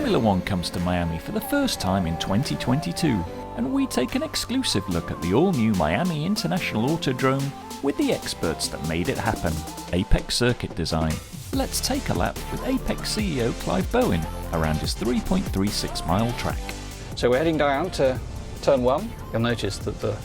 Formula One comes to Miami for the first time in 2022, and we take an exclusive look at the all-new Miami International Autodrome with the experts that made it happen, Apex Circuit Design. Let's take a lap with Apex CEO Clive Bowen around his 3.36-mile track. So we're heading down to turn 1. You'll notice that the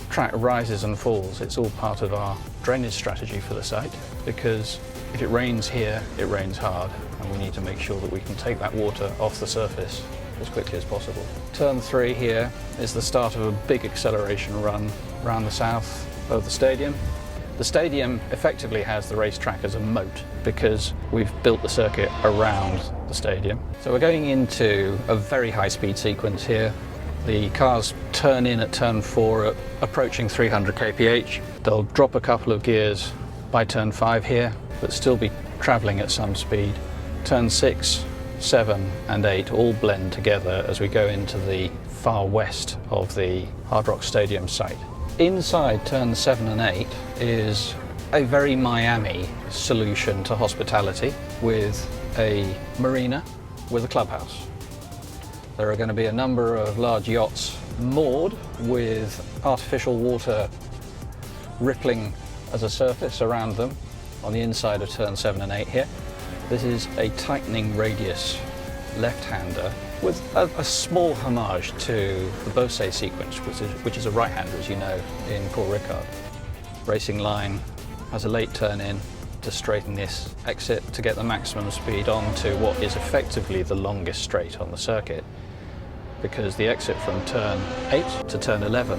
track rises and falls. It's all part of our drainage strategy for the site, because if it rains here, it rains hard, and we need to make sure that we can take that water off the surface as quickly as possible. Turn 3 here is the start of a big acceleration run around the south of the stadium. The stadium effectively has the racetrack as a moat because we've built the circuit around the stadium. So we're going into a very high speed sequence here. The cars turn in at turn 4 at approaching 300 kph. They'll drop a couple of gears by turn 5 here, but still be travelling at some speed. Turn 6, 7 and 8 all blend together as we go into the far west of the Hard Rock Stadium site. Inside turn 7 and 8 is a very Miami solution to hospitality with a marina with a clubhouse. There are going to be a number of large yachts moored with artificial water rippling as a surface around them on the inside of turn 7 and 8 here. This is a tightening radius left-hander with a small homage to the Beausset sequence, which is a right-hander, as you know, in Paul Ricard. Racing line has a late turn in to straighten this exit to get the maximum speed onto what is effectively the longest straight on the circuit, because the exit from turn 8 to turn 11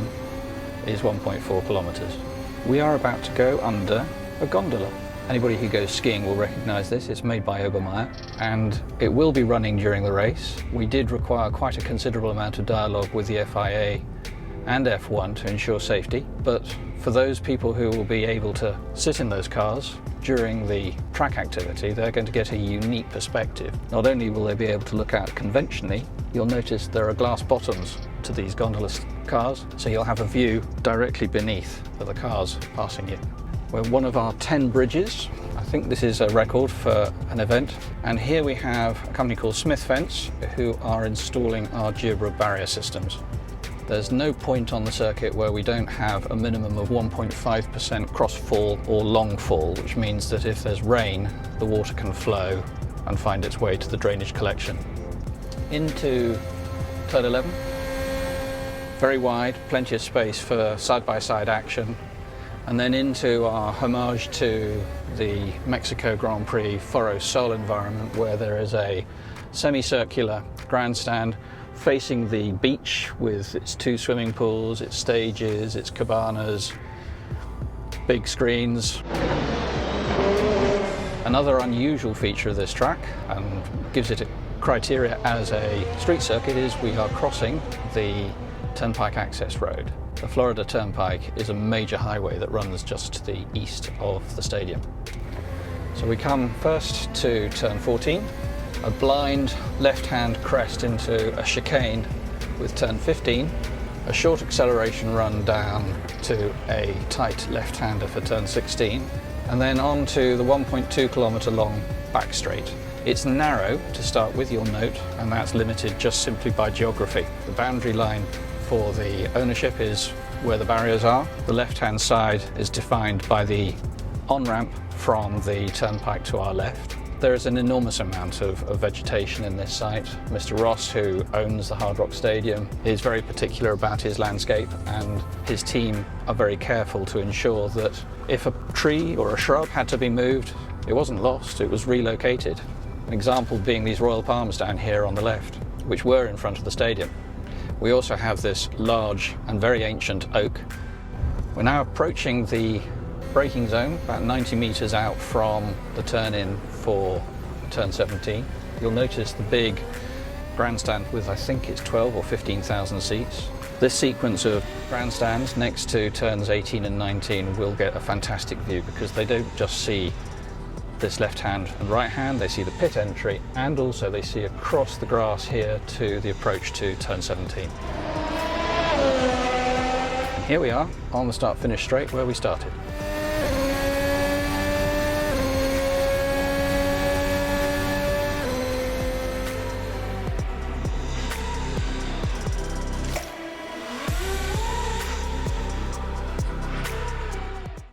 is 1.4 kilometers. We are about to go under a gondola. Anybody who goes skiing will recognise this. It's made by Obermeyer and it will be running during the race. We did require quite a considerable amount of dialogue with the FIA and F1 to ensure safety, but for those people who will be able to sit in those cars during the track activity, they're going to get a unique perspective. Not only will they be able to look out conventionally, you'll notice there are glass bottoms to these gondola cars, so you'll have a view directly beneath of the cars passing you. We're one of our 10 bridges. I think this is a record for an event. And here we have a company called Smith Fence who are installing our geobra barrier systems. There's no point on the circuit where we don't have a minimum of 1.5% cross-fall or long fall, which means that if there's rain, the water can flow and find its way to the drainage collection. Into turn 11. Very wide, plenty of space for side-by-side action. And then into our homage to the Mexico Grand Prix Foro Sol environment, where there is a semicircular grandstand facing the beach with its 2 swimming pools, its stages, its cabanas, big screens. Another unusual feature of this track, and gives it a criteria as a street circuit, is we are crossing the Turnpike Access Road. The Florida Turnpike is a major highway that runs just to the east of the stadium. So we come first to turn 14, a blind left-hand crest into a chicane with turn 15, a short acceleration run down to a tight left-hander for turn 16, and then on to the 1.2 kilometre long back straight. It's narrow to start with, you'll note, and that's limited just simply by geography. The boundary line for the ownership is where the barriers are. The left-hand side is defined by the on-ramp from the turnpike to our left. There is an enormous amount of vegetation in this site. Mr. Ross, who owns the Hard Rock Stadium, is very particular about his landscape, and his team are very careful to ensure that if a tree or a shrub had to be moved, it wasn't lost, it was relocated. An example being these royal palms down here on the left, which were in front of the stadium. We also have this large and very ancient oak. We're now approaching the braking zone, about 90 metres out from the turn-in for turn 17. You'll notice the big grandstand with, I think it's 12 or 15,000 seats. This sequence of grandstands next to turns 18 and 19 will get a fantastic view, because they don't just see this left hand and right hand, they see the pit entry, and also they see across the grass here to the approach to turn 17. And here we are on the start-finish straight where we started.